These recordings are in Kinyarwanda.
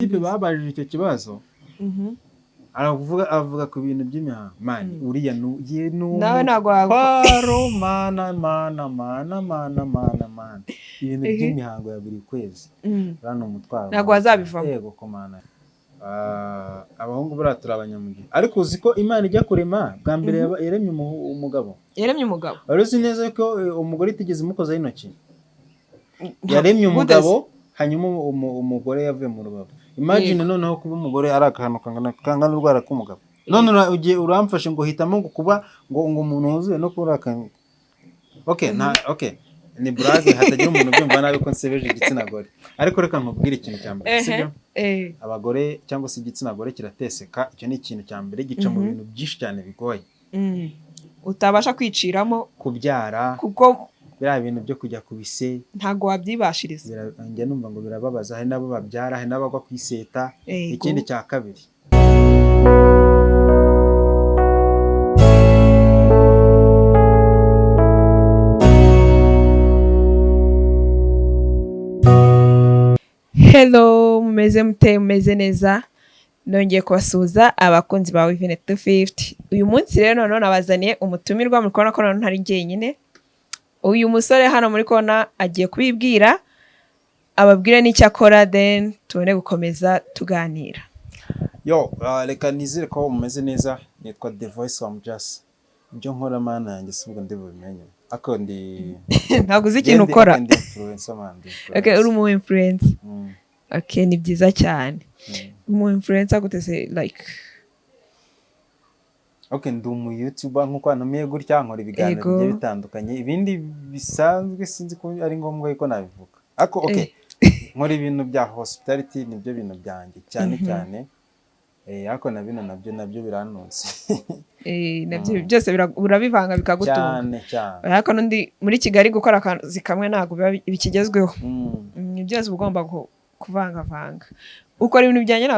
Ipe babajije icyo kibazo avuga ku bintu by'imihango mani uriya nuye nawe ntago paro mana ibintu by'imihango ya buri kwezi rano umutwaro ntago wazabivamo. yego komana abahungu baratura abanyamugihe ariko uzi ko Imana ijya kurema bwa mbere yaremye umugabo wari uzi neza ko umugore itigeze imukozaho intoki yaremye umugabo hanyuma umugore yavuye mu rubavu. Imagine noneho kuba umugore ari akantu kangana urwara k'umugabo none ugiye uramfashe ngo hitamo ngo kuba ngo umuntu wuzuye no kubura akantu. Okay ni brage hatagira umuntu byumva nabi ko nsebeje igitsina gore ariko reka nkubwire ikintu cya mbere sibyo abagore cyangwa se igitsina gore kirateseka. Icyo ni ikintu cya mbere gica mu bintu byinshi cyane bigoye utabasha kwiciramo kubyara kuko biriya bintu byo kujya ku bise ntago wabyibashiriza. Njye numva ngo birababaza, hari nabo babyara, hari n'abagwa kwiseta. Ikindi cya kabiri hello mumeze mute mumeze neza nongeye kubasuhuza abakunzi ba Within 250. uyu munsi rero none nabazaniye umutumirwa muri kubona ko none ntari njyenyine. Uyu musore hano muri kona agiye kubibwira ababwire n'icyo akora then tubone gukomeza tuganira. Reka nizere ko mumeze neza. Nitwa The Voice of Just ibyo nkora mana yanjye subwo ndibumenye ako ndi ntago uzi ikintu ukora. Okay, uri umu influencer. Okay, ni byiza cyane. Umu influencer gutese like ndi umu YouTuber nkuko antumiye gutya nkora ibiganiro bigiye bitandukanye ibindi bisanzwe sinzi ko ari ngombwa yuko nabivuga ako nkora ibintu bya hospitality nibyo bintu byanjye cyane cyane ako na bino nabyo biranonse nabyo byose urabivanga bikagutunga cyane ariko nundi muri Kigali gukora akazi kamwe ntago bikigezweho. Byose ugomba kuvanga ukora ibintu bijyanye na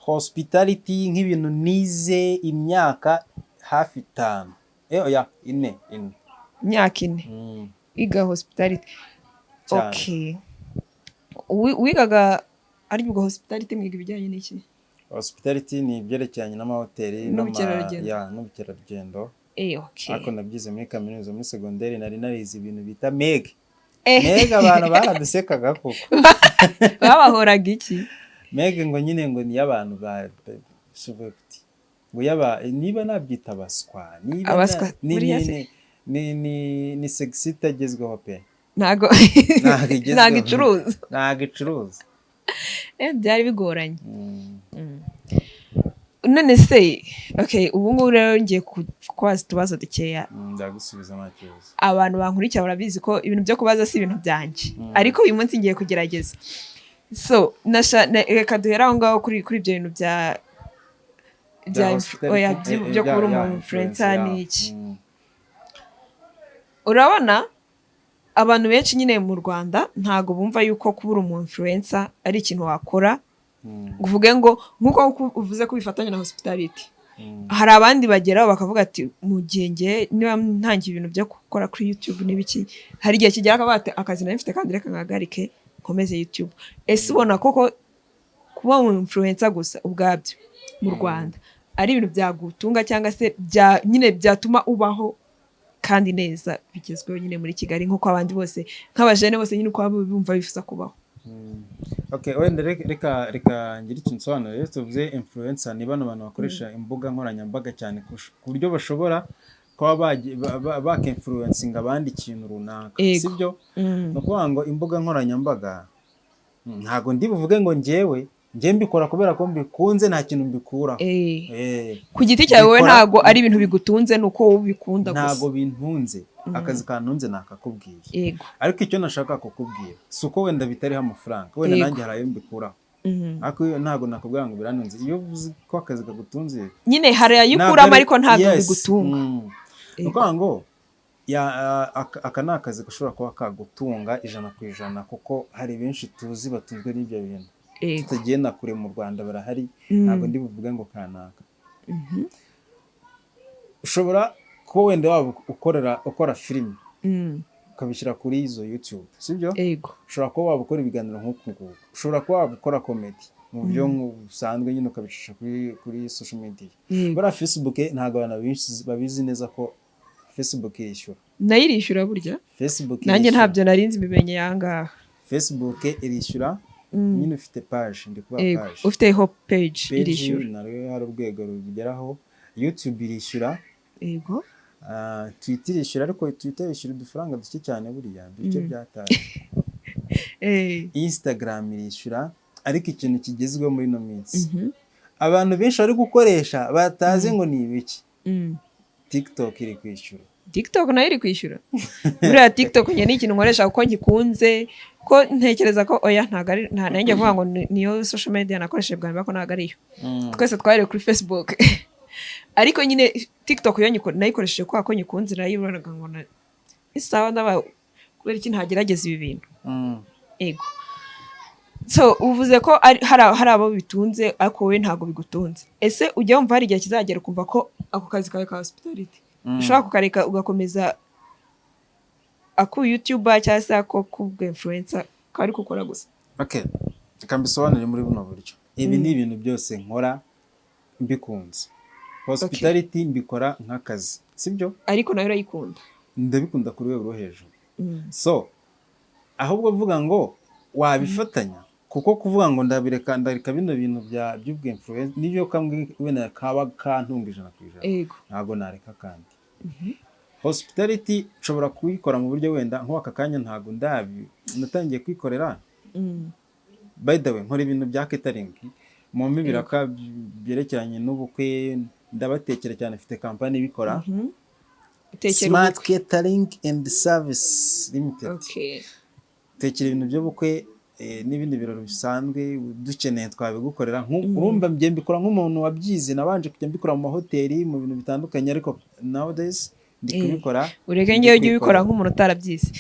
hospitality nk'ibintu nize imyaka hafi 5 ine imyaka 4 iga hospitality. Okay, wigaga ari bwo hospitality mwiga ibijyanye n'iki? Hospitality ni ibyerekeranye n'amahoteli n'ubukerarugendo. Okay, ariko nabyize muri kaminuza muri secondaire nari narize ibintu bita meg abantu baradusekaga koko babahoraga iki meg ngo nyine ngo ni abantu ba subject ngo niba nabyita abaswa ni sexy itagezweho pe ntago icuruza byari bigoranye. None se ubu ngubu rero ngiye kubaza utubazo dukeya ndagusubiza nta kibazo. Abantu bankurikira barabizi ko ibintu byo kubaza si ibintu byanjye ariko uyu munsi ngiye kugerageza. So reka duhera aho ngaho kuri ibyo bintu byo kuba umu influencer n'iki. Urabona abantu benshi nyine mu Rwanda ntago bumva yuko kuba umu influencer ari ikintu wakora uvuge ngo nkuko uvuze ko bifatanya na hospitality. Hari abandi bageraho bakavuga ati mu gihe ngiye niba ntangiye ibintu byo gukora kuri YouTube n'ibiki hari igihe kigera akavuga akazi nari mfite kandi reka ngagarike nkomeze YouTube. Ese ubona koko kuba umu influencer gusa ubwabyo mu Rwanda ari ibintu byagutunga cyangwa se nyine byatuma ubaho kandi neza bigezweho nyine muri Kigali nkuko abandi bose nk'abajene bose nyine uko bumva bifuza kubaho? Wenda reka ngira ikintu nsobanura. Tuvuze influencer ni bano bantu bakoresha imbuga nkoranyambaga cyane ku buryo bashobora kuba baka-influencinga abandi ikintu runaka, sibyo? No kuvuga ngo imbuga nkoranyambaga ntago ndi buvuge ngo njye mbikora kubera ko mbikunze nta kintu mbikuraho. Ku giti cyawe wowe ntago ari ibintu bigutunze nuko ubikunda gusa. Ntago bintunze akazi kantunze nakakubwiye. Ariko icyo nashaka kukubwira si uko wenda bitariho amafaranga wenda nanjye harayo mbikuraho ariko ntago nakubwira ngo birantunze. Iyo uvuze ko akazi kagutunze nyine hari ayikuramo ariko ntago bigutunga. Nuko ngo aka ni akazi gashobora kuba kagutunga 100% kuko hari benshi tuzi batunzwe n'ibyo bintu tutagenda kure mu Rwanda barahari. Ntago ndi buvuge ngo kanaka. Ushobora kuba wenda ukora filime ukabishyira kuri izo YouTube sibyo? Yego. Ushobora kuba waba ukora ibiganiro nk'uku nguku, ushobora kuba waba ukora comedy mu buryo busanzwe nyine ukabicisha kuri social media. Buriya Facebook ntabwo abantu babizi neza ko Facebook irishyura. Nayo irishyura burya? Facebook nanjye ntabyo narinzi bimenye yangaha. Facebook irishyura nyine ufite page, ndi kuba page. Ufite hope page irishyura. Nayo hari urwego rugeraho. YouTube irishyura. Yego. Twitter irishyura, ariko Twitter irishyura udufaranga duke cyane buriya duke byataye. Instagram irishyura, ariko ikintu kigezweho muri no minsi abantu benshi bari gukoresha batazi ngo ni ibiki. TikTok iri kwishyura. TikTok nayo iri kwishyura. Buriya TikTok njye ni ikintu nkoresha kuko ngikunze, ko ntekereza ko oya ntago ari nanjye vuga ngo niyo social media nakoresheje bwa mbere ko ntago ariyo. Twese twari kuri Facebook. Ariko nyine TikTok yo nayikoresheje kwa ko nyikunze nayibonaga ngo isawa ndaba kubera iki ntagerageza ibi bintu. Ego. So uvuze ko hari abo bitunze ariko we ntago bigutunze. Ese ujya wumva hari igihe kizagera kumva ko ako kazi kawe ka hospitality ushaka kukareka ugakomeza aku YouTuber cyangwa se ako kubwa influencer kari gukora gusa? Okay, kambisobanure muri buno buryo. Ibi ni ibintu byose nkora mbikunze. Hospitality mbikora nk'akazi sibyo? Ariko nayo urayikunda? Ndabikunda ku rwego rwo hejuru. So ahubwo vuga ngo wabifatanya, kuko kuvuga ngo ndareka bino bintu by'ubwo influence nibyo kamwe wenda kaba kantunga 100%. Ntago nareka kandi. Hospitality nshobora kuyikora mu buryo wenda nko aka kanya ntago natangiye kwikorera. By the way nkora ibintu bya catering mu mibiraka byerekeranye n'ubukwe, ndabatekera cyane, mfite company bikora. Smart Catering and Service Limited. Tekera ibintu by'ubukwe n'ibindi birori bisanzwe dukeneye twabigukorera. Urumva mbye mbikora nk'umuntu wabyize, nabanje kujya mbikora mu mahoteli mu bintu bitandukanye, ariko nowadays ndi kubikora. Ureke ngiye ujye ubikora nk'umuntu utarabyize.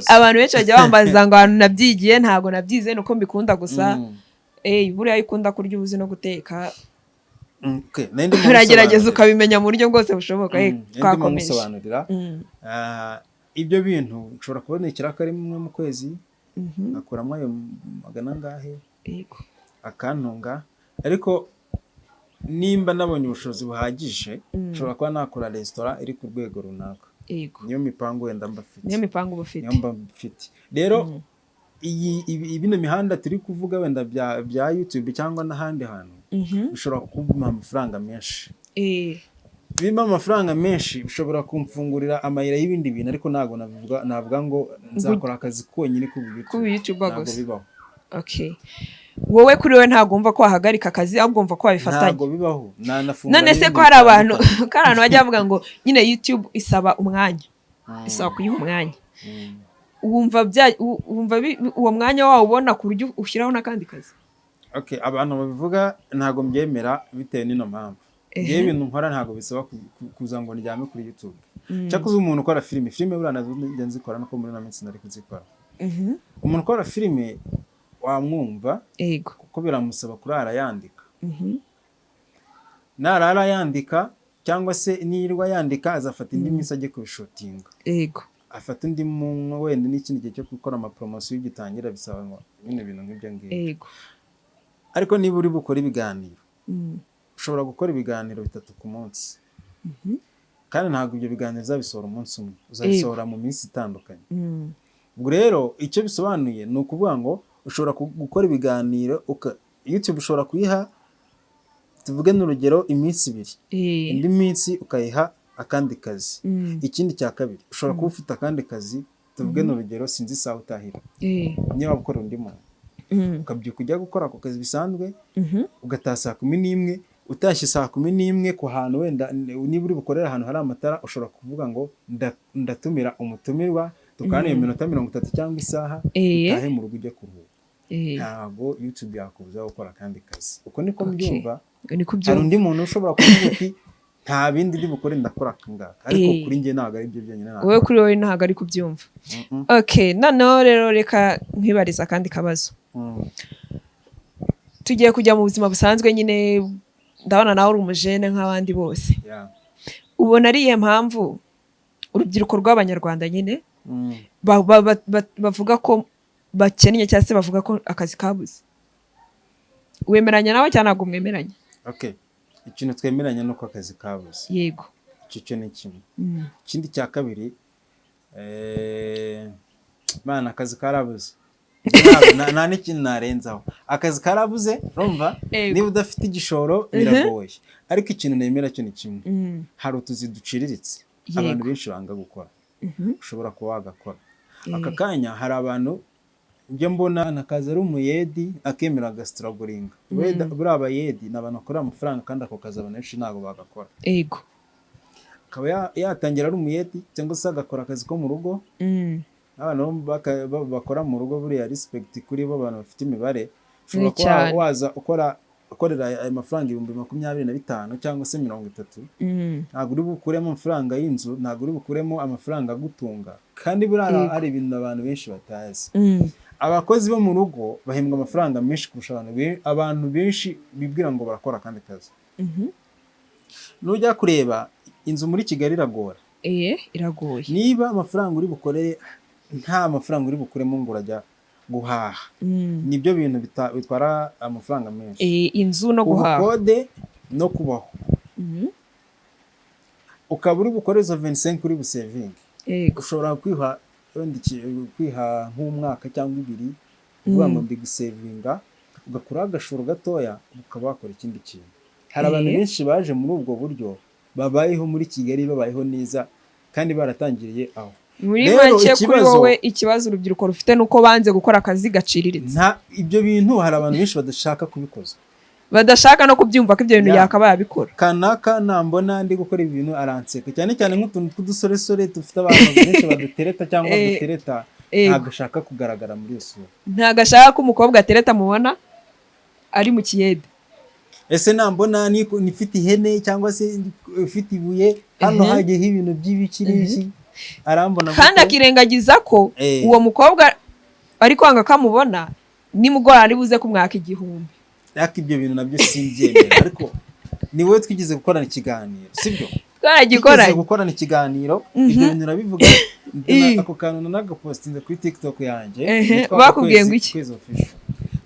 Abantu benshi bajya bambaza ngo abantu nabyigiye, ntago nabyize nuko mbikunda gusa. Buriya ikunda kurya ubuzi no guteka. Uragerageza ukabimenya mu buryo bwose bushoboka. Twakomeje ibyo bintu nshobora kubonekera ko ari mwe mu kwezi akuramo ayo magana ngahe akantunga, ariko nimba nabonye ubushobozi buhagije nshobora kuba nakora restaurant iri ku rwego runaka. Niyo mipango wenda mbafite. Niyo mipango bufite. Niyo mbafite. Rero bino mihanda turi kuvuga wenda bya YouTube cyangwa n'ahandi hantu bishobora kumpa amafaranga menshi. Bimba amafaranga menshi bishobora kumfungurira amayira y'ibindi bintu, ariko ntago navuga ngo nzakora akazi konyine ku YouTube gusa. Okay. Wowe kuri we ntago umva ko wahagarika akazi, ahubwo umva ko wabifatanya. Ntago bibaho. None se ko hari abantu bajya bavuga ngo nyine YouTube isaba umwanya. Isaba kuyiha umwanya. Wumva uwo mwanya wawo ubona ku buryo ushyiraho n'akandi kazi? Okay, abantu babivuga ntago mbyemera bitewe n'ino mpamvu. Ngiye ibintu nkora ntago bisaba kuza ngo ndyame kuri YouTube. Cyakoze umuntu ukora filime buriya nazo nzikora nuko muri na minsi nari kuzikora. Umuntu ukora filime wamwumva kuko biramusaba kurara yandika. Narara yandika cyangwa se nirwa yandika azafata indi minsi ajye kubishotinga. Afata undi muntu wenda n'ikindi gihe cyo gukora ama promotion y'igitangira bisaba ngo bino bintu nk'ibyo ngibyo. Ariko niba uri bukora ibiganiro ushobora gukora ibiganiro 3 ku munsi. Kandi ntabwo ibyo biganiro uzabisohora umunsi umwe, uzabisohora mu minsi itandukanye. Ubwo rero icyo bisobanuye ni ukuvuga ngo ushobora gukora ibiganiro YouTube ushobora kuyiha tuvuge n'urugero iminsi 2, indi minsi ukayiha akandi kazi. Ikindi cya kabiri ushobora kuba ufite akandi kazi tuvuge n'urugero sinzi isaha utahira. Niba ukora undi muntu ukabyuka ujya gukora ako kazi bisanzwe ugataha saa 11, utashye saa 11 ku hantu wenda niba uri bukorera ahantu hari amatara ushobora kuvuga ngo ndatumira umutumirwa tukaniye minota 30 cyangwa isaha utahe mu rugo ujye kuruhuka. Ntabwo YouTube yakubuza gukora kandi kazi. Uko niko mbyumva. Hari undi muntu ushobora kuvuga ati nta bindi ndi bukore ndakora kangaka, ariko kuri njye ntago ari byo byenyine. Wowe kuri wowe ntago ari kubyumva. Okay, noneho rero reka nkwibariza kandi kabazo. Tugiye kujya mu buzima busanzwe nyine, ndabona nawe uri umujene nk'abandi bose. Ubona ari iyihe mpamvu urubyiruko rw'Abanyarwanda nyine bavuga ko bakennye cyangwa se bavuga ko akazi kabuze. Wemeranya nawe cyangwa ntabwo mwemeranya? Okay, ikintu twemeranya nuko akazi kabuze. Yego, icyo ni kimwe. Ikindi cya kabiri, mana akazi karabuze. nta n'ikintu narenzaho. Akazi karabuze, urumva niba udafite igishoro biragoye, ariko ikintu nemera cyo ni kimwe. Hari utuzi duciriritse abantu benshi banga gukora, ushobora kuba wagakora. Aka kanya hari abantu ibyo mbona akazi ari umuyedi akemera agasitiragoringa. Buriya abayedi ni abantu bakorera amafaranga kandi ako kazi abantu benshi ntabwo bagakora. Yego, akaba yatangira ari umuyedi cyangwa se agakora akazi ko mu rugo. Abantu bakora mu rugo buriya respect kuri bo, abantu bafite imibare. Ushobora kuba waza ukorera ayo mafaranga 25,000 cyangwa se 30. Ntabwo uri bukuremo amafaranga y'inzu, ntabwo uri bukuremo amafaranga agutunga, kandi buriya hari ibintu abantu benshi batazi. Abakozi bo mu rugo bahembwa amafaranga menshi kurusha abantu benshi bibwira ngo barakora kandi kazi. Nujya kureba inzu muri Kigali iragora. Iragoye. Niba amafaranga uri bukorere nta mafaranga uri bukuremo ngo urajya guhaha, nibyo bintu bitwara amafaranga menshi. Inzu no guhaha, ubukode no kubaho. Ukaba uri bukoreza 25 kuri busevingi. Ushobora kwiha nk'umwaka cyangwa 2 uvuga ngo ndi gusevinga, ugakora agashoro gatoya ukaba wakora ikindi kintu. Hari abantu benshi baje muri ubwo buryo babayeho muri Kigali, babayeho neza kandi baratangiriye aho. Muri make kuri wowe ikibazo urubyiruko rufite nuko banze gukora akazi gaciriritse. Ibyo bintu hari abantu benshi badashaka kubikoza, badashaka no kubyumva ko ibyo bintu yakabaye abikora. Kanaka nambona ndi gukora ibintu aranseka, cyane cyane nk'utuntu tw'udusoresore dufite abantu benshi badutereta cyangwa badutereta, ntabwo ashaka kugaragara muri iyo sura. Ntabwo ashaka ko umukobwa atereta mubona ari mu kiyede. Ese nambona nifite ihene cyangwa se ufite ibuye, hano hagiyeho ibintu by'ibikiriki, arambona kandi akirengagiza ko uwo mukobwa ari kwanga kamubona nimugora ari buze kumwaka 1,000. Ariko ibyo bintu nabyo simbyemera. Ariko ni wowe twigize gukorana ikiganiro, sibyo? Twigize gukorana ikiganiro, ibyo bintu nabivuga. Ako kantu nagapostinze kuri TikTok yanjye. Bakubwiye ngo iki?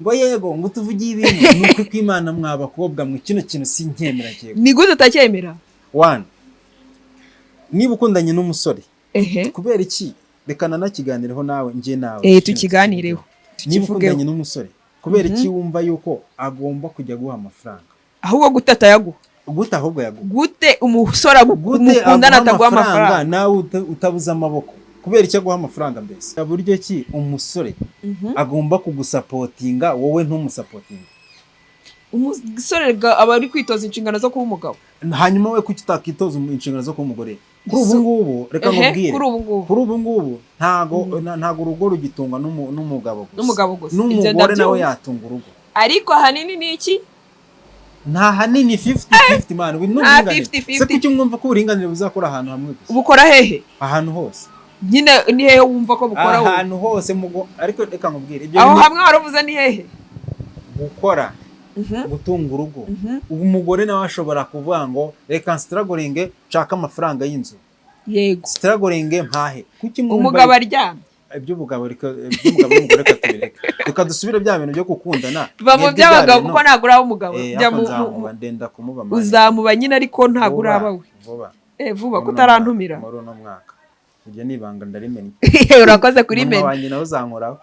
Ngo yego ngo tuvugiye ibintu nuko kw'Imana mwabakobwa mwe kino kintu sinkemera cyego. Ni gute utacyemera? 1, niba ukundanye n'umusore, kubera iki rekana nakiganireho nawe nje nawe tukiganireho. Niba ukundanye n'umusore, kubera iki wumva yuko agomba kujya guha amafaranga, ahubwo gutata yaguha? Gute ahubwo yaguha? Gute umusore umukundana ataguha amafaranga nawe utabuza amaboko? Kubera icyo guha amafaranga mbese? Buryo ki umusore agomba kugusapotinga wowe ntumusapotinga? Umusore aba ari kwitoza inshingano zo kuba umugabo, hanyuma we kuki utakitoza inshingano zo kuba umugore? Kuri ubu ngubu reka nkubwire, kuri ubu ngubu ntago urugo rugitungwa n'umugabo gusa, n'umugore nawe yatunga urugo. Ariko hanini ni iki? Nta hanini 50-50 man, we se kuki mwumva ko uburinganire buzakora ahantu hamwe gusa? Ubukora hehe? Ahantu hose nyine. Ni hehe wumva ko bukora wowe? Ahantu hose ariko reka nkubwire ibyo aho hamwe waravuze ni hehe gukora gutunga urugo. Ubu umugore nawe ashobora kuvuga ngo reka struggling nshaka amafaranga y'inzu. Yego, struggling mpahe. Kuki umugabo aryamye? Iby'ubugabo n'umugore katubireka, reka dusubire bya bintu byo gukundana. Bamo by'abagabo kuko ntabwo uraho umugabo, jya ndenda kumuba uzamuba nyine ariko ntabwo uraba we. Vuba kutarantumira muri no mwaka. Ujye nibanga ndarimenya. Urakoze kuri menya. Wanjye nawe uzankoraho.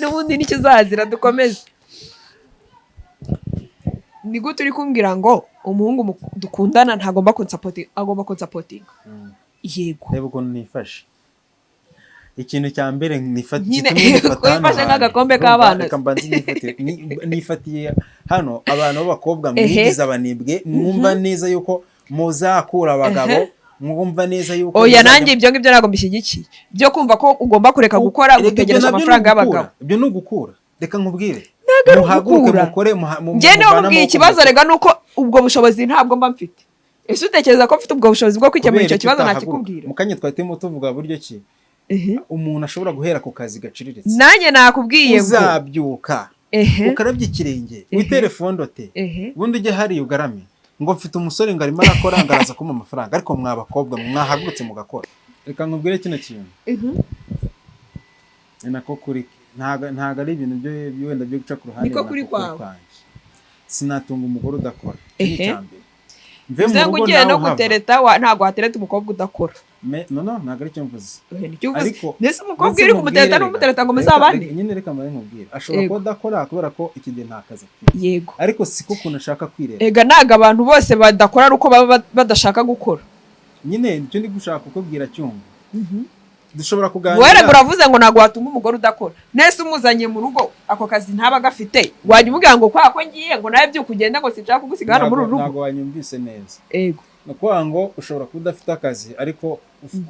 N'ubundi nicyo uzazira. Dukomeze. Ni gute uri kumbwira ngo umuhungu dukundana ntagomba kunsapotinga, agomba kunsapotinga? Yego, reba ukuntu nifashe. Ikintu cya mbere nifatiye nk'agakombe k'abana. Nifatiye hano abantu b'abakobwa mwigize abanebwe, mwumva neza yuko muzakura abagabo, mwumva neza yuko oya nanjye ibyo ngibyo ntabwo mbishyigikiye, byo kumva ko ugomba kureka gukora gutegereje amafaranga y'abagabo. Ibyo ni ugukura. Reka nkubwire, muhaguruke mukore. Njye n'ubwiye ikibazo rega nuko ubwo bushobozi ntabwo mba mfite. Ese utekereza ko mfite ubwo bushobozi bwo kwikemura icyo kibazo nakikubwira? Mukanye twatemo tuvuga buryo ki umuntu ashobora guhera ku kazi gaciriritse. Nanjye nakubwiye ngo uzabyuka ukarabye ikirenge witere fondote, ubundi ujye hari ugarame ngo mfite umusore ngo arimo arakora ngaraza kuma amafaranga. Ariko mwabakobwa mwahagurutse mugakora. Reka nkubwire kino kintu, ni nako kuri ntago ari ibintu byo wenda byo guca ku ruhande, niko kuri kwawe. Sinatunga umugore udakora ni cyambere. Mve ngo ugiye no gutereta ntago watereta umukobwa udakora. No ntago ari cyo mvuze. Ariko nese umukobwa iri kumutereta n'umutereta ngo muzabane. Nyine reka mare nkubwira ashobora ko udakora kubera ko ikindi nta kazi afite. Yego. Ariko siko kuntu ashaka kwirera. Ega ntago abantu bose badakora ari uko baba badashaka gukora. Nyine icyo ndi gushaka kukubwira cyumva. Dushobora kuganira. Wera uravuze ngo ntago watuma umugore udakora. Nese umuzanye mu rugo ako kazi ntaba gafite. Wajya umubwira ngo kwa ko ngiye ngo nawe byukugenda ngo sinshaka kugusiga hano muri rugo. Ntago wanyumvise neza. Ego. Nukuvuga ngo ushobora kuba udafite akazi ariko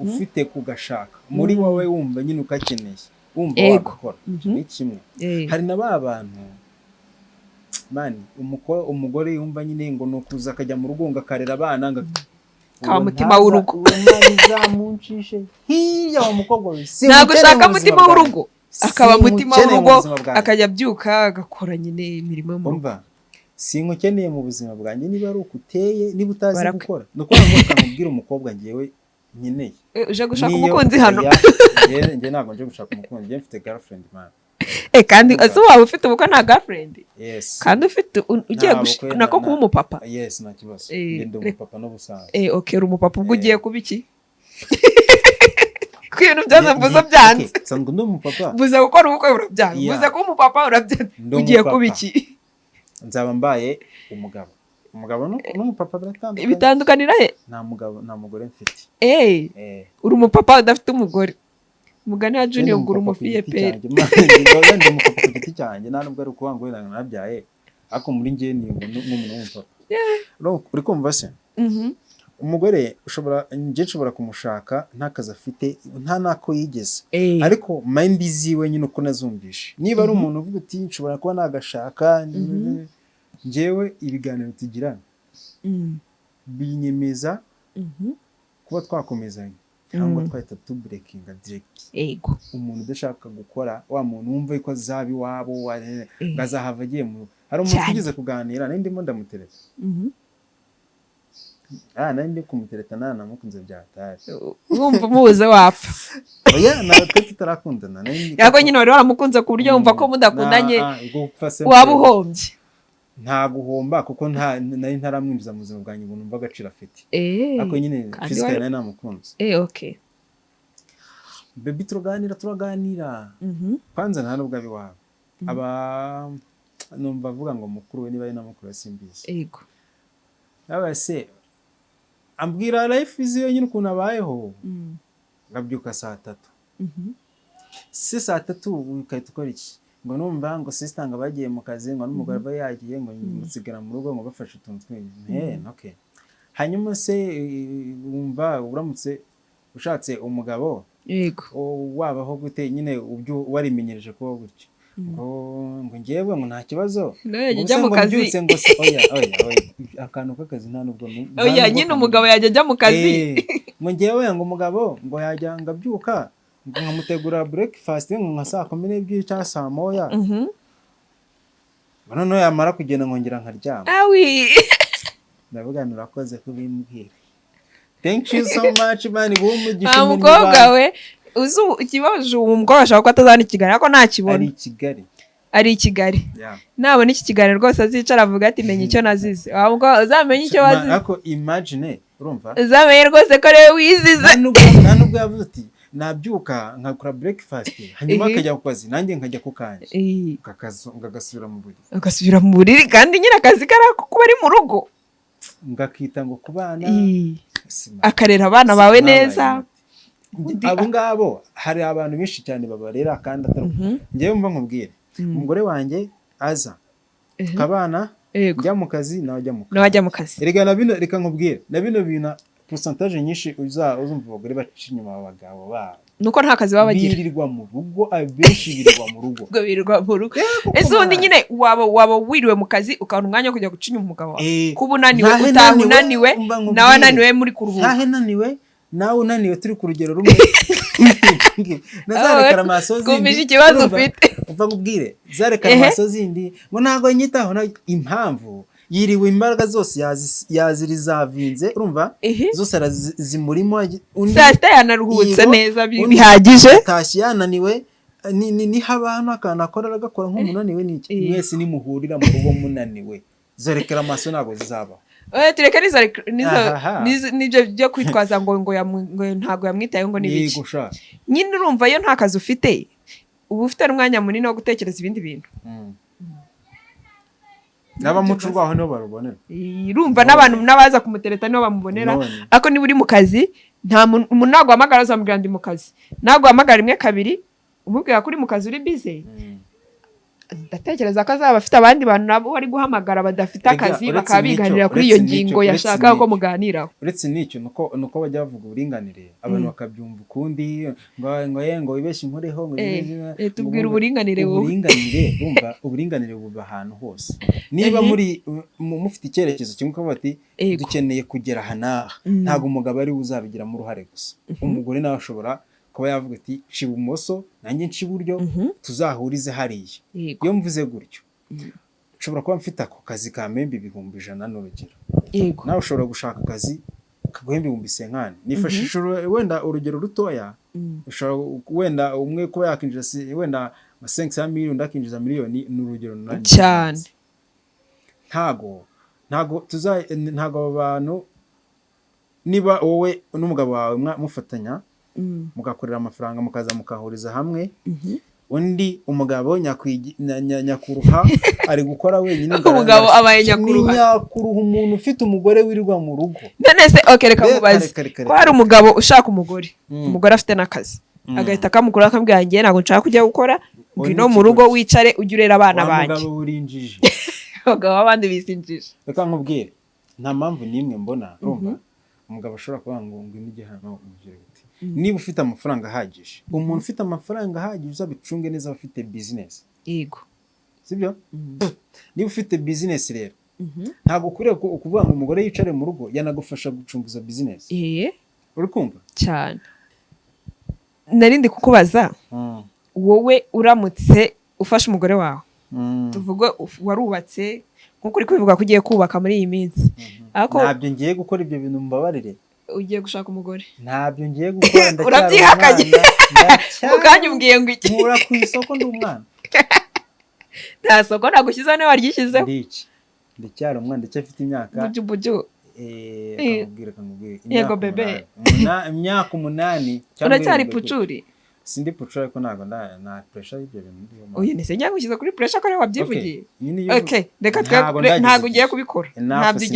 ufite kugashaka muri wowe wumva nyine ukakeneye wumva wagakora. Ni kimwe. Hari na ba bantu mani umugore yumva nyine ngo nukuza akajya mu rugo ngakarera abana ka mutima w'urugo. Zamuncishe hiya wa mukobwa we. Ntago ushaka mutima w'urugo akaba mutima w'urugo akajya byuka agakora nyine imirimo yo mu rugo. Sinkukeneye mu buzima bwanjye niba ari ukuteye niba utazi gukora. Nuko nkamubwira umukobwa ngewe nkeneye. Uje gushaka umukunzi hano. Nge ntago nje gushaka umukunzi, nge mfite girlfriend man. Kandi azo wawe ufite ubukwe nta girlfriend? Yes. Kandi ufite ugiye nako kuba umupapa? Yes, nta kibazo. Ndi umupapa no busanzwe. Okay, uri umupapa ubwo ugiye kuba iki? Kwintu byaza mvuza byanze. Sango ndi umupapa. Buza gukora ubukwe urabyanze. Buza kuba umupapa urabyanze. Ugiye kuba iki? Nzaba mbaye umugabo n'umupapa biratandukanye. Bitandukanira he? Nta mugore mfite. Uri umupapa udafite umugore. Mugani wa Junior ngura umufiye pe. Ndi umupapa ku giti cyanjye nta nubwo ari ukuvuga ngo nabyaye ariko muri ngiye ni nk'umuntu w'umupapa. Uri kumva se? Umugore nshobora kumushaka nta kazi afite nta nako yigeze, ariko mind ziwe nyine uko nazumvishe. Niba ari umuntu uvuga uti nshobora kuba nagashaka njyewe ibiganiro tugirana binyemeza kuba twakomezanya cyangwa twahita breakinga direct. Ego. Umuntu udashaka gukora wa muntu wumva ko azabi wabo ngazahava agiye mu hari umuntu ugize kuganira nari ndimo ndamutereta. Nari ndi kumutereta namukunze byatari. Wumva mubuze wapfa. Oya natwe tutarakundana. Yago nyine wari waramukunze ku buryo wumva ko mudakundanye waba uhombye. Nta guhomba kuko nari ntaramwinjiza mu buzima bwanjye ngo numva agaciro afite. Ariko nyine physically nari namukunze. Okay. Baby turaganira. Kwanza nta nubwo abi wabo. Numva avuga ngo mukuru we niba ari namukuru simbizi. Yego. Abase ambwira life iziyo nyine ukuntu abayeho. Ngabyuka saa 3. Se saa 3 ukahita ukora iki? Ngo numva ngo sister ngo bagiye mu kazi ngo n'umugore aba yagiye ngo musigara mu rugo ngo bafashe utuntu twinshi. Okay. Hanyuma se wumva uramutse ushatse umugabo yego wabaho gute nyine ubyo warimenyereje ko gutyo ngo ngewe ngo nta kibazo yajya mu kazi ngo oya akantu k'akazi nta nubwo oya nyine umugabo yajya mu kazi ngo ngewe ngo umugabo ngo yajya ngabyuka ngo nkamutegura breakfast ngo nka saa 12 cyangwa saa 1 noneho yamara kugenda nkongera nkaryama ndavuga nurakoze kubimbwira. Thank you so much man bumugisha umukobwa we uzu ikibazo umukobwa ashaka ko atazana Kigali ariko nta kibona ari i Kigali nabona iki Kigali rwose azicara avuga ati menye icyo nazize ahubwo uzamenye icyo wazize ariko imagine urumva uzamenye rwose ko rero wizize nubwo yavuze ati nabyuka nkakora breakfast hanyuma akajya ku kazi nanjye nkajya ku kanje ngagasubira mu buriri kandi nyine akazi karako kuba ari mu rugo ngakita ngo kubana akarera abana bawe neza. Abo ngabo hari abantu benshi cyane babarera kandi atari ngewe mva nkubwire umugore wanjye aza tukabana njya mu kazi nawe ajya mu kazi rega na bino reka nkubwire na bino bina percentage nyinshi uzumva abagore baca inyuma abagabo babo nuko nta kazi baba bagira birirwa mu rugo abenshi birirwa mu rugo ese undi nyine waba wiriwe mu kazi ukabona umwanya wo kujya guca inyuma umugabo wawe kuba unaniwe utaha unaniwe nawe ananiwe muri kuruhuka ntahe naniwe nawe unaniwe turi ku rugero rumwe nazarekara amaso zindi kumvisha ikibazo ufite uva ngubwire zarekara amaso zindi ngo ntago nyitaho impamvu yiriwe imbaraga zose yazirizavinze urumva zose arazimurimo saa sita yanaruhutse neza bihagije tashye yananiwe ni habana akantu akora agakora nk'umunaniwe n'iki mwese nimuhurira mu rugo munaniwe zorekera amaso ntabwo zizaba tureke n'ibyo byo kwitwaza ngo ntabwo yamwitayeho ngo n'ibiki nyine urumva iyo nta kazi ufite uba ufite n'umwanya munini wo gutekereza ibindi bintu n'abamuca urwaho nibo barubonera urumva n'abantu n'abaza kumutereta nibo bamubonera ariko niba uri mu kazi umuntu ntabwo wahamagara uzamubwira ndi mu kazi ntabwo wahamagara rimwe kabiri umubwira ko uri mu kazi uri bize ndatekereza ko azaba afite abandi bantu nabo bari guhamagara badafite akazi bakaba biganira kuri iyo ngingo yashaka ko muganiraho. Uretse n'icyo nuko bajya bavuga uburinganire abantu bakabyumva ukundi ngo wibeshye inkoreho ngo tubwira uburinganire wowe. Uburinganire buba ahantu hose. Niba mufite icyerekezo kimwe ko bati dukeneye kugera aha n'aha ntabwo umugabo ari uzabigiramo uruhare gusa. Umugore nawe ashobora kuba yavuga ati nci ibumoso nanjye nci iburyo tuzahurize hariya. Iyo mvuze gutyo ushobora kuba mfite ako kazi ka membe 100,000 n'urugero. Nawe ushobora gushaka akazi kaguhemba 50,000. Nifashisha wenda urugero rutoya ushobora wenda umwe kuba yakinjiza wenda 500 million ndakinjiza miliyoni n'urugero cyane. Ntago abantu niba wowe n'umugabo wawe mufatanya mugakorera amafaranga mukaza mukahuriza hamwe undi umugabo nyakuruha ari gukora wenyine umugabo abaye nyakuruha umuntu ufite umugore wirirwa mu rugo none se reka mubaze ko hari umugabo ushaka umugore afite n'akazi agahita akamukura akambwira ngiye ntabwo nshaka kujya gukora ngwino mu rugo wicare ujye urera abana banjye. Umugabo urinjije abagabo abandi bisinjije. Reka nkubwire nta mpamvu nimwe mbona urumva umugabo ashobora kuvuga ngo ngwino ujye hano umugire niba ufite amafaranga ahagije umuntu ufite amafaranga ahagije uzabicunge neza afite business. Yego sibyo niba ufite business rero ntabwo ukwiriye kuvuga ngo umugore yicare mu rugo yanagufasha gucunguza business. Uri kumva cyane. Narindi kukubaza wowe uramutse ufashe umugore wawe tuvuge warubatse nkuko uri kubivuga ko ugiye kubaka muri iyi minsi ntabyo ngiye gukora ibyo bintu mbabarire ugiye gushaka umugore ntabyo ngiye gukora urabyihakanye ukanyumbwiye ngo iki nkura ku isoko ndi umwana nta soko nagushyizeho niba waryishyizeho ndacyari umwana ndacyafite imyaka buju yego bebe imyaka 8 uracyari pucuri sindi pucuri ariko ntabwo na pressure y'ibyo bintu oya nese njya gushyiza kuri pressure ko wabyivugiye reka ntabwo ugiye kubikora ntabyo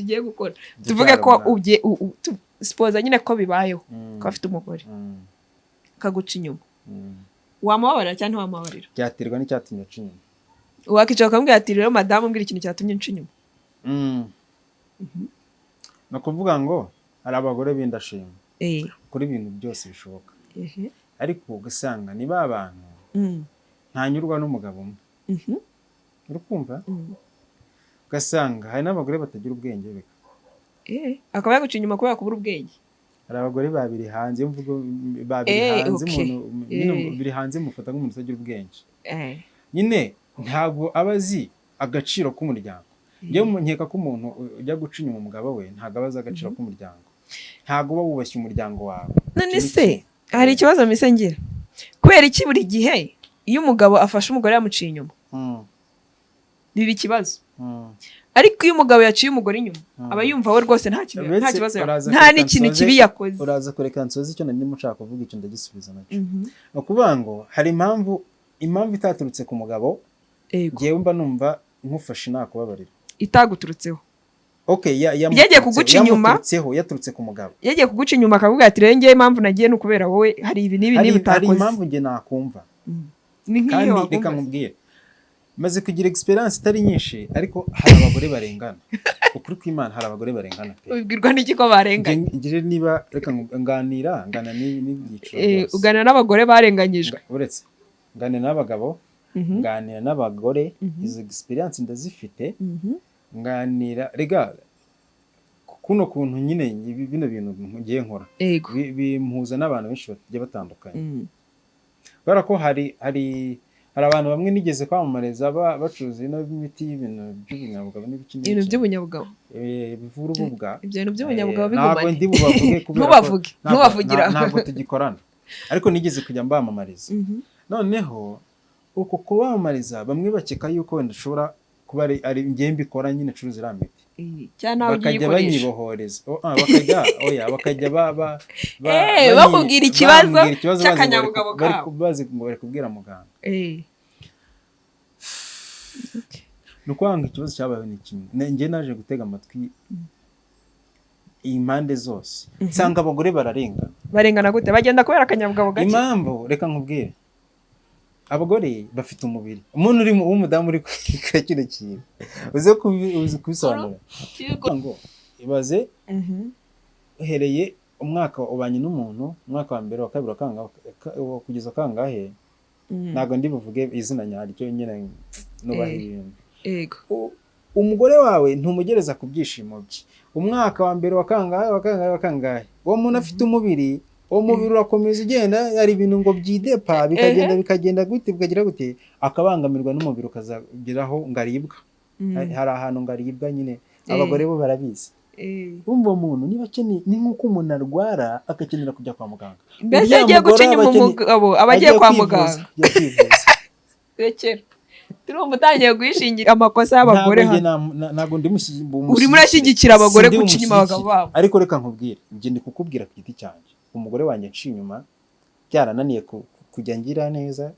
ugiye gukora tuvuge ko ugiye suppose nyine ko bibayeho ko afite umugore kaguca inyuma wamubabarira cyangwa ntiwamubabarira byaterwa n'icyatumye aca inyuma wakicara ukamubwira ati rero madamu mbwira ikintu cyatumye nca inyuma ni ukuvuga ngo hari abagore b'indashima kuri ibintu byose bishoboka ariko ugasanga ni ba bantu ntanyurwa n'umugabo umwe uri kumva ugasanga hari n'abagore batagira ubwenge beka akaba yaguca inyuma kubera kubura ubwenge. Hari abagore babiri hanze iyo mvugo babiri hanze umuntu biri hanze mufata nk'umuntu utagira ubwenge nyine ntabwo abazi agaciro k'umuryango. Iyo nkeka ko umuntu ujya guca inyuma umugabo we ntabwo abazi agaciro k'umuryango ntabwo uba wubashye umuryango wawe. None se hari ikibazo mise ngira kubera iki buri gihe iyo umugabo afashe umugore yamuciye inyuma biba ikibazo ariko iyo umugabo yaciye umugore inyuma aba yumva we rwose nta kibazo nta n'ikintu kibi yakoze. Uraza kureka nsoze icyo nari mushaka kuvuga icyo ndagisubiza nacyo no kuvuga ngo hari impamvu itaturutse ku mugabo ngewe mba numva nkufashe nakubabarira itaguturutseho yagiye kuguca inyuma yaturutse ku mugabo yagiye kuguca inyuma akavuga ati rero ngewe impamvu nagiye no kubera wowe hari ibi n'ibi bitakoze. Hari impamvu nge nakumva kandi reka nkubwire maze kugira experience itari nyinshi ariko hari abagore barengana ukuri kw'Imana hari abagore barengana pe ubwirwa n'iki ko barenganye ngire niba reka ngana n'ibyiciro ugana n'abagore barenganyijwe uretse ngana n'abagabo nganira n'abagore izo experience ndazifite nganira rega kuno kuntu nyine bino bintu ngiye nkora bimpuza n'abantu benshi bagiye batandukanye kubera ko hari abantu bamwe nigeze kwamamariza bacuruza imiti y'ibintu by'ubunyabugabo n'ibikindi ibintu by'ubunyabugabo bivura ububwa ibyo bintu by'ubunyabugabo bigumanye ntabwo ndi bubavuge kubera ntubavugira ntabwo tugikorana ariko nigeze kujya mbamamariza noneho uko kubamamariza bamwe bakeka yuko wenda ushobora kuba ari njye mbikora nyine curuza iriya miti bakajya banyibohoreza bakajya bakubwira ikibazo cy'akanyabugabo kabo bazi ngo bari kubwira muganga ni ukwanga ikibazo cyabayeho ni kimwe njye naje gutega amatwi impande zose nsanga abagore barengana gute bagenda kubera akanyabugabo gake impamvu reka nkubwire abagore bafite umubiri umuntu uri w'umudamu uri kuri kino kintu uzi kubisobanura ngo ibaze uhereye umwaka ubanye n'umuntu umwaka wa mbere wa kabiri kugeza kangahe ntabwo ndi buvuge izina nyaryo nyine nubaha ibintu umugore wawe ntumugereza ku byishimo bye umwaka wa mbere wa kangahe uwo muntu afite umubiri uwo mubiri urakomeza ugenda hari ibintu ngo byidepa bikagenda gute bikagira gute akabangamirwa n'umubiri ukazageraho ngaribwa hari ahantu ngaribwa nyine abagore bo barabizi bumva umuntu niba akeneye ni nk'uko umuntu arwara agakenera kujya kwa muganga mbese yagiye guca inyuma umugabo aba agiye kwa muganga rekera turumva utangiye guhishingira amakosa y'abagore ntabwo urimo urashyigikira abagore guca inyuma abagabo babo ariko reka nkubwire njye ndi kukubwira ku giti cyanjye umugore wanjye aciye inyuma byarananiye kujya ngira neza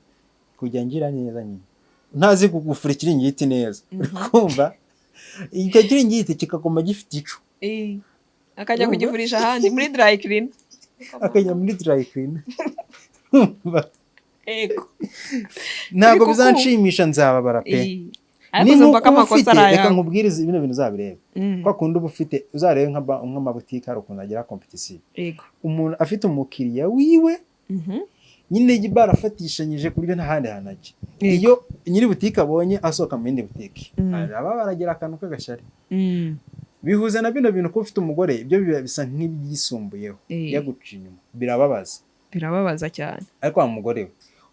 nyine ntazi kugufura ikiringiti neza kumva icyo kiringiti kikaguma gifite icu akajya kugifurisha ahandi muri dry clean akajya muri dry clean ntabwo bizanshimisha nzababara pe reka nkubwirize bino bintu uzabirebe ko akunda uba ufite uzarebe nk'amabutike hari ukuntu agira kompetisiyo umuntu afite umukiriya wiwe nyine barafatishanyije ku buryo nta handi hantu ajya iyo nyiri butike abonye asohoka mu yindi butike baba baragira akantu k'agashyari bihuza na bino bintu ko ufite umugore ibyo biba bisa nk'ibyisumbuyeho yaguca inyuma birababaza cyane ariko wa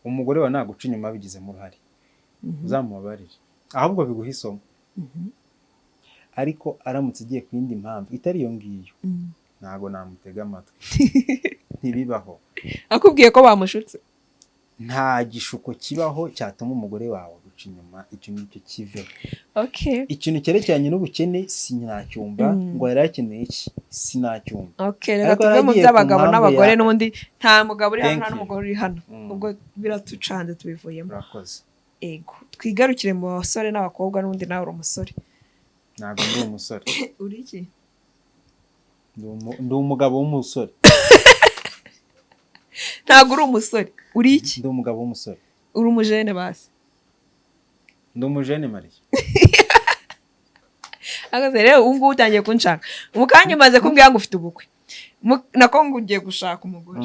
umugore we naguca inyuma bigizemo uruhare uzamubabarire ahubwo biguha isomo ariko aramutse agiye ku yindi mpamvu itari iyo ngiyo ntabwo namutega amatwi ntibibaho akubwiye ko bamushutse nta gishuko kibaho cyatuma umugore wawe guca inyuma icyo ngicyo kiveho ikintu cyerekeranye n'ubukene sinacyumva ngo yari akeneye iki sinacyumva reka tuve mu by'abagabo n'abagore n'ubundi nta mugabo uri hano nta n'umugore uri hano ubwo biratucanze tubivuyemo ego twigarukire mu basore n'abakobwa n'ubundi nawe uri umusore ntabwo ndi umusore uri iki ndi umugabo w'umusore ntabwo uri umusore uri iki ndi umugabo w'umusore uri umujene basi ndi umujene mariya agaze rero ubu ngubu utangiye kunshaka mu kanya umaze kumbwira ngo ufite ubukwe nako ngo ugiye gushaka umugore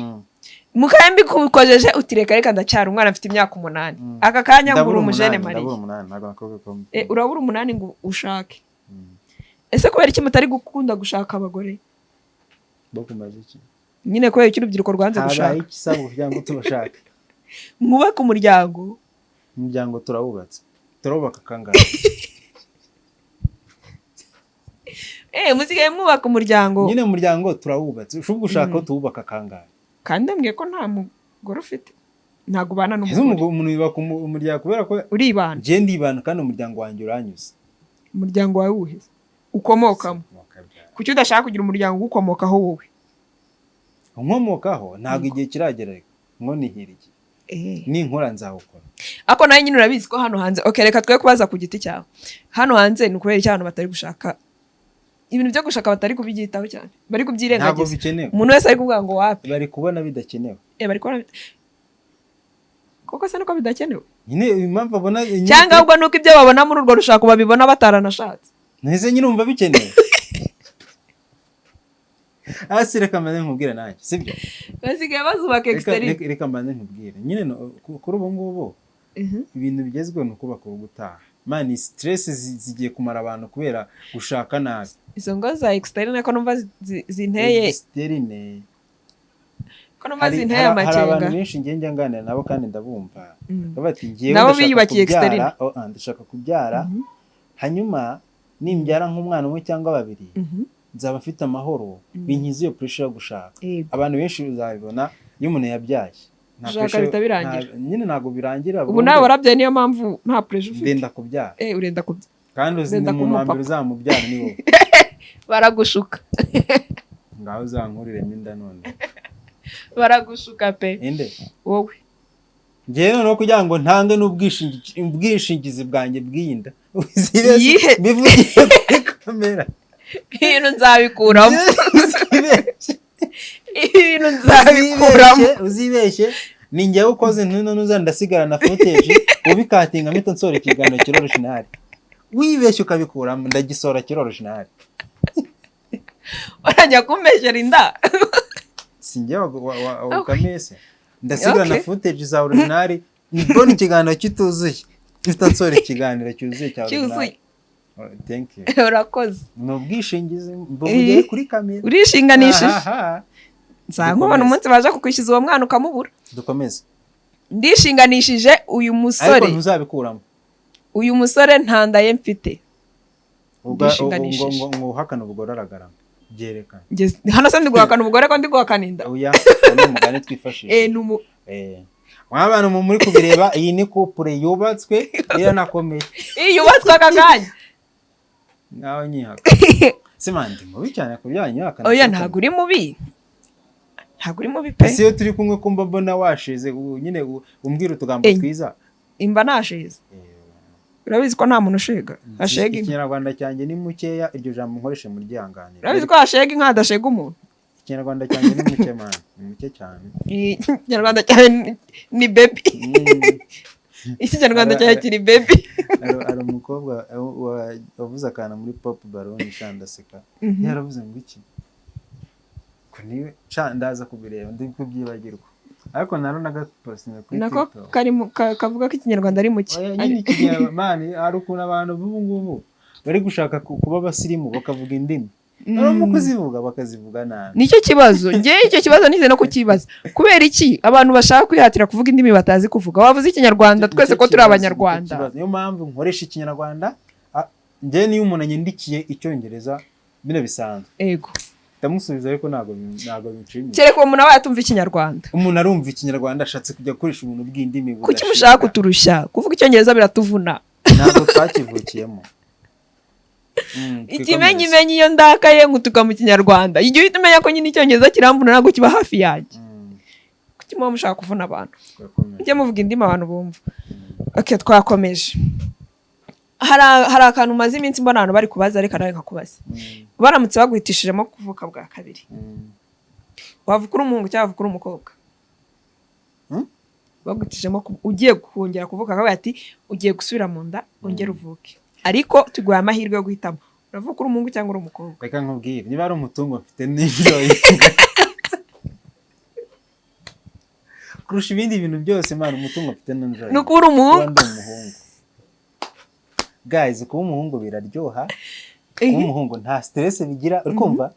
mu kanya mbikukojeje utireka reka ndacyara umwana mfite imyaka 8 aka kanya ngo uri umujene mariya urabura 8 ngo ushake ese kubera iki mutari gukunda gushaka abagore bakumaze iki nyine kubera iki urubyiruko rwanze gushaka habaye ikisabo kugira ngo tubashake mwubake umuryango turawubatse turubaka kangahe musigaye mwubaka umuryango nyine umuryango turawubatse ushobora gushaka ko tuwubaka kangahe kandi mbwiye ko nta mugore ufite ntabwo ubana n'umugore umuntu yubaka umuryango kubera ko uribana njye ndibana kandi umuryango wanjye uranyuze umuryango wawe uwuhe ukomokamo kuki udashaka kugira umuryango ugukomokaho wowe unkomokaho ntabwo igihe kiragera ngo nihirike ninkora nzawukora ako nawe nyine urabizi ko hano hanze reka twe kubaza ku giti cyawe hano hanze ni ukubera iki abantu batari gushaka ibintu byo gushaka batari kubyitaho cyane bari kubyirengagiza umuntu wese ari kuvuga ngo wapi bari kubona bidakenewe bari kubona koko se nuko bidakenewe nyine impamvu abona cyangwa ahubwo nuko ibyo babona muri urwo rushako babibona bataranashatse nese nyine umva bikenewe reka mbanze nkubwire nanjye sibyo basigaye bazubaka exterior reka mbanze nkubwire nyine kuri ubu ngubu ibintu bigezweho ni ukubaka ubutaha mani stress zigiye kumara abantu kubera gushaka nabi izo ngo za exterior nako numva zinteye exterior ko numva zinteye amakenga hari abantu benshi njye nganira nabo kandi ndabumva bati ngiye nabo biyubakiye exterior ndashaka kubyara hanyuma nimbyara nk'umwana umwe cyangwa babiri nzaba mfite amahoro binkize iyo pressure yo gushaka abantu benshi uzabibona iyo umuntu yabyaye ushaka bita birangira nyine ntabwo birangira ubu nawe warabyaye niyo mpamvu nta pressure ufite ndenda kubyara urenda kubyara kandi uzi ni umuntu wa mbere uzamubyara ni wowe baragushuka ngaho uzankuriremo inda none baragushuka pe inde wowe njyewe noneho kugira ngo ntange n'ubwishingizi bwanjye bw'inda bivugiye kuri kamera ibintu nzabikuramo ibintu nzabikuramo uzibeshye ni njyewe ukoze ntuza ndasigara na footage ubikatinga mpita nsora ikiganiro kiri original wibeshye ukabikuramo ndagisora kiri original urajya kumbeshyera inda si njyewe ukamese ndasigara na footage za original mbona ikiganiro kituzuye mpita nsora ikiganiro cyuzuye cya original. Thank you. Urakoze. Ni ubwishingizi mbuvugiye kuri kamera. Urishinganishije. Nkubona umunsi baje kukwishyuza uwo mwana ukamubura. Dukomeze. Ndishinganishije uyu musore. Ariko ntuzabikuramo. Uyu musore ntandaye mfite. Ngo uhakana ubugore aragarama. Byerekana. Hano se ndi guhakana ubugore ko ndi guhakana inda. Oya, ni umugani twifashishije. Mwabana muri kubireba iyi ni couple yubatswe iranakomeye. Yubatswe akaganya. Nawe nyihaka. Simandi mubi cyane kubyanya akana. Oya ntago uri mubi. Ntago uri mubi pe. Ese iyo turi kumwe kumba mbona washize nyine umbwira utugambo twiza. Imba nashize. Urabizi ko nta muntu ushega. Ashega Ikinyarwanda cyanjye ni mukeya iryo jambo nkoreshe muri ryanganira. Urabizi ko ashega inka adashega umuntu. Ikinyarwanda cyanjye ni muke man. Ni muke cyane. Ikinyarwanda cyanjye ni baby. Ikinyarwanda cyanjye kiri baby. Ari umukobwa wavuze akana muri pop baron shandaseka. Yaravuze ngo iki? Ko niwe ndaza kubireba ndi kubyibagirwa. Ariko naro nagapostinga kuri TikTok. Nako kari kavuga ko ikinyarwanda ari muke. Nyine ikinyarwanda man ari ukuntu abantu bubu ngubu bari gushaka kuba abasirimu bakavuga indimi. Naro kuzivuga bakazivuga nabi. Nicyo kibazo. Ngiye icyo kibazo nize no kukibaza. Kubera iki abantu bashaka kwihatira kuvuga indimi batazi kuvuga. Wavuze ikinyarwanda twese ko turi abanyarwanda. Niyo mpamvu nkoresha ikinyarwanda. Ngiye niyo umuntu anyandikiye icyongereza bino bisanzwe. Ego. Ndamusubiza ariko ntago bicimye. Kereko umuntu aba yatumva ikinyarwanda. Umuntu arumva ikinyarwanda ashatse kujya gukoresha ubuntu bw'indimi budashaka. Kuki mushaka kuturusha? Kuvuga icyongereza biratuvuna. Ntabwo twakivukiyemo. Ikimenyimenyi iyo ndakaye ngutuka mu kinyarwanda. Igihe uhita umenya ko nyine icyongereza kirambuna ntabwo kiba hafi yanjye. Kuki muba mushaka kuvuna abantu? Mujye muvuga indimi abantu bumva. Okay, twakomeje. Hari akantu maze iminsi mbona abantu bari kubaza ariko nawe nkakubaza. Baramutse baguhitishijemo kuvuka bwa kabiri. Wavuka uri umuhungu cyangwa wavuka uri umukobwa? Baguhitishijemo ugiye kongera kuvuka akavuga ati ugiye gusubira mu nda ongera uvuke. Ariko tuguye amahirwe yo guhitamo. Uravuka uri umuhungu cyangwa uri umukobwa? Reka nkubwire niba ari umutungo mfite n'injoyi. Kurusha ibindi bintu byose man umutungo mfite n'injoyi. Nuko uri umuhungu. Guys, kuba umuhungu biraryoha. Kuba umuhungu nta stress bigira. Uri kumva?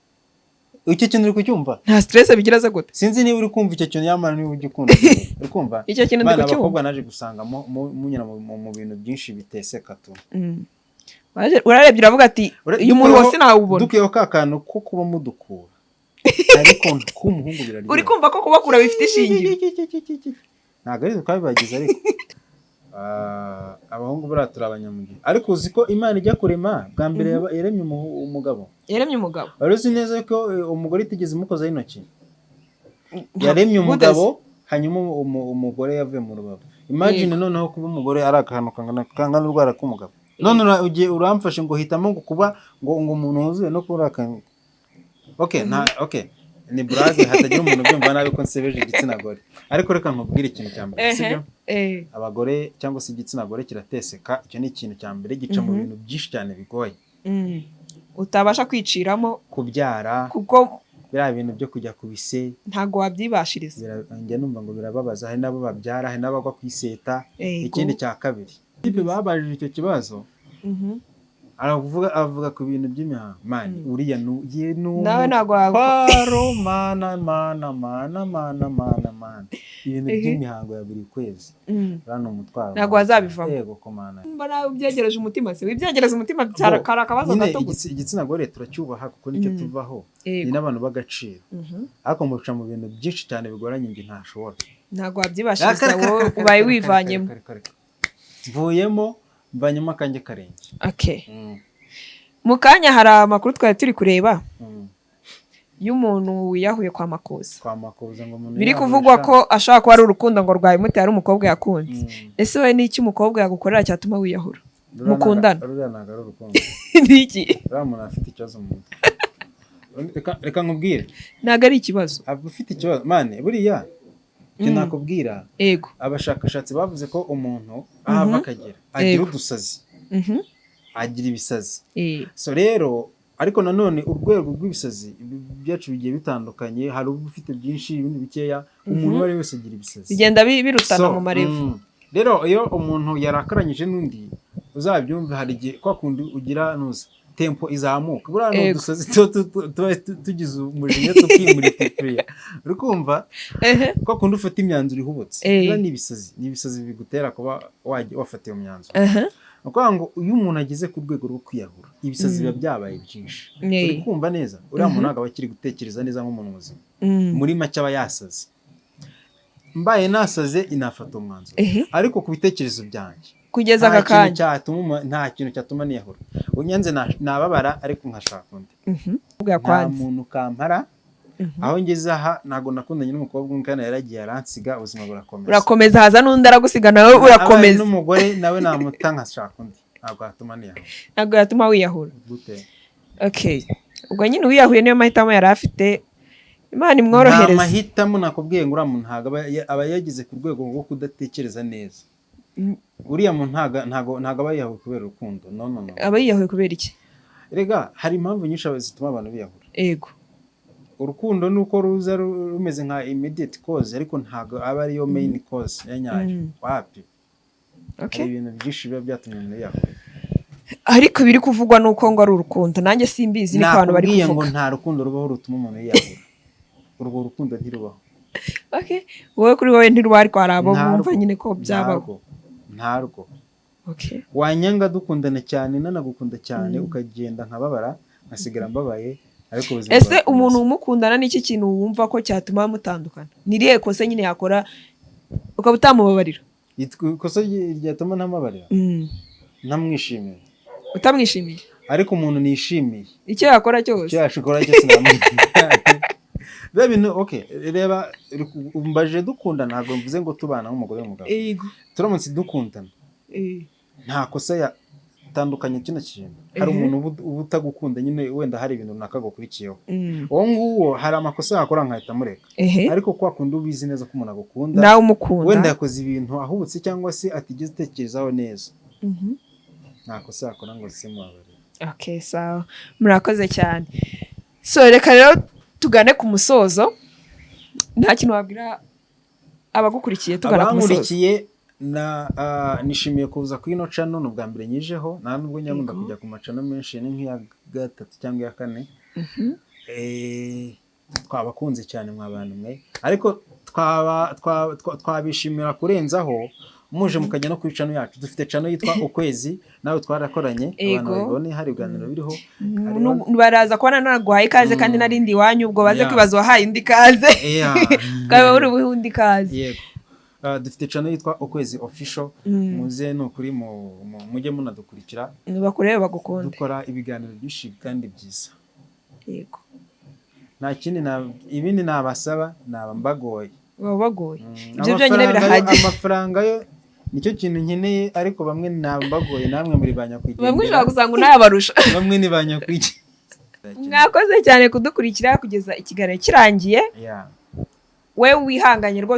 Icyo kintu uri kucyumva? Nta stress bigira ze gute? Sinzi niba uri kumva icyo kintu yamana niba ujye ukunda. Uri kumva? Icyo kintu ndi kucyumva. Abakobwa naje gusanga munyura mu bintu byinshi biteseka tu. Urarebye uravuga ati uyu muntu wose nawubona. Dukiyo kakano ko kuba mudukura. Ariko ku muhungu biraryoha. Uri kumva ko kubakura bifite ishingiro. Ntago ari twabibagize ariko. Abahungu baratura abanyamugi. Ariko uzi ko Imana ijya kurema bwa mbere yaremye umugabo. Yaremye umugabo. Uruzi neza ko umugore itigeze imukozaho intoki. Yaremye umugabo hanyuma umugore yavuye mu rubavu. Imagine noneho kuba umugore ari akantu kangana urwara k'umugabo. None uramfashe ngo hitamo ngo kuba ngo umuntu wuzuye no kuri akantu. Okay, ni brage hatagira umuntu byumva nabi ko nsebeje igitsina gore. Ariko reka nkubwire ikintu cya mbere sibyo? Abagore cyangwa se igitsina gore kirateseka. Icyo ni ikintu cya mbere gica mu bintu byinshi cyane bigoye. Utabasha kwiciramo kubyara kuko bira bintu byo kujya kubise ntago wabyibashiriza. Njye numva ngo birababaza hari nabo babyara hari nabagwa kwiseta. Ikindi cya kabiri. Bibe babajije icyo kibazo. avuga ku bintu by'imihango mani uriya nawe ntabwo waparo mana ibintu by'imihango ya buri kwezi rano umutwaro ntabwo wazabivamo. yego komana mba nawe ubyegereje umutima se wibyegereza umutima kari akabazo gato gusa. Igitsina gore turacyubaha kuko nicyo tuvaho ni n'abantu b'agaciro ariko muca mu bintu byinshi cyane bigoranye ngi ntashobora ntabwo wabyibashiriza wowe ubaye wivanyemo. mvuyemo mbanyemo akanjye karenge. Mu kanya hari amakuru twari turi kureba y'umuntu wiyahuye kwa Makuza. Biri kuvugwa ko ashaka kuba ari urukundo ngo rwabimuteye ari umukobwa yakunze. Ese wowe ni iki umukobwa yagukorera cyatuma wiyahura? Mukundana? Ntabwo ari urukundo. Ni iki? Uriya muntu afite ikibazo mu mutwe. Reka nkubwire. Ntabwo ari ikibazo. Afite ikibazo mane buriya icyo nakubwira. Yego. Abashakashatsi bavuze ko umuntu ahava akagera agira udusazi. Agira ibisazi. So rero ariko nanone urwego rw'ibisazi byacu bigiye bitandukanye, hari ufite byinshi ibindi bikeya, umuntu wari wese agira ibisazi bigenda birutana mu marevu. Rero iyo umuntu yarakaranyije n'undi uzabyumva hari igihe kwa kundi ugira nuza tempo izamuka buriya no dusazi tugize umujinya tukimuritipriya urukumva kwa kundi ufata imyanzuro ihubutse ni ibisazi bigutera kuba wafata iyo myanzuro. Nukuvuga ngo uyu umuntu ageze ku rwego rwo kwiyahura ibisazi biba byabaye byinshi. Uri kumva neza uriya muntu ntabwo akiri gutekereza neza nk'umuntu muzima. Muri make aba yasaze. Mbaye nasaze inafata umwanzuro ariko ku bitekerezo byanjye kugeza aka kanya nta kintu cyatuma niyahura. Unyanze nababara ariko nkashaka undi. Nta muntu kampara aho ngeze aha ntago nakundanye n'umukobwa umwe yaragiye aransiga ubuzima burakomeza. Urakomeza haza n'undi aragusiga nawe urakomeza. N'umugore nawe namuta nkashaka undi ntabwo yatuma niyahura. Ntabwo yatuma wiyahura. Gute? Ubwo nyine wiyahuye niyo mahitamo yari afite. Imana imworohereza. Nta mahitamo nakubwiye ngo uriya muntu ntabwo aba yagize ku rwego rwo kudatekereza neza. Uriya muntu ntabwo aba yiyahuye kubera urukundo. No. Aba yiyahuye kubera iki? Erega hari impamvu nyinshi zituma abantu biyahura. Yego. Urukundo nuko ruza rumeze nka immediate cause ariko ntabwo aba ariyo main cause ya nyayo. Wapi? Ibintu byinshi biba byatumye umuntu yiyahura. Ariko biri kuvugwa nuko ngo ari urukundo. Nanjye simbizi niko abantu bari kuvuga. Ngo nta rukundo rubaho rutuma umuntu yiyahura. Urwo rukundo ntirubaho. Wowe kuri wowe ntirubaho ariko hari abo bumva nyine ko byabaho. Ntarwo. Wanyanga dukundana cyane nanagukunda cyane ukagenda nkababara nkasigara mbabaye ariko ubuzima. Ese umuntu umukundana n'iki kintu wumva ko cyatuma mutandukana? Niriye kose nyine yakora ukaba utamubabarira? Ikosa ryatuma ntamubabarira? Ntamwishimiye. Utamwishimiye? Ariko umuntu nishimiye. Icyo yakora cyose? Icyo yakora cyose namwishimiye. Bintu reba umbaje dukundana ntabwo mvuze ngo tubana nk'umugore n'umugabo. Turamutse dukundana nta kosa yatandukanye kino kintu. Hari umuntu uba utagukunda nyine wenda hari ibintu runaka gukurikiyeho. Uwo nguwo hari amakosa yakora nkahita mureka. Ariko kwa kundi ubizi neza ko umuntu agukunda nawe umukunda wenda yakoze ibintu ahubutse cyangwa se atigeze utekerezaho neza nta kosa yakora ngo simubabarire. Sawa murakoze cyane. So reka rero tugane ku musozo. Nta kintu wabwira abagukurikiye tugana ku musozo? Abamurikiye nishimiye kuza kuri ino channel n'ubwa mbere nyijeho nta nubwo nyamunda kujya ku macana menshi ni nk'iya gatatu cyangwa ya kane. Twabakunze cyane mw'abantu mwe ariko twabishimira kurenzaho muje mukajya no kuri channel yacu. Dufite channel yitwa Ukwezi nawe twarakoranye abantu babone hari ibiganiro biriho. Baraza kubona naguhaye ikaze kandi narindi wanyu ubwo baze kwibaza wahaye indi kaze. Kaba uri ubundi kaze. Yego. Dufite channel yitwa Ukwezi official muze no kuri mujye munadukurikira bakureba bagukunde. Dukora ibiganiro byinshi kandi byiza. Yego. Nta kindi ibindi nabasaba nabambagoye. Bagoye. Ibyo byonyine birahagije. Amafaranga yo nicyo kintu nkeneye ariko bamwe nabambagoye namwe muri banyakwigendera. Bamwe ushaka gusanga unayabarusha. Bamwe ni banyakwigendera. Mwakoze cyane kudukurikira kugeza ikiganiro kirangiye. Wewe wihanganye rwose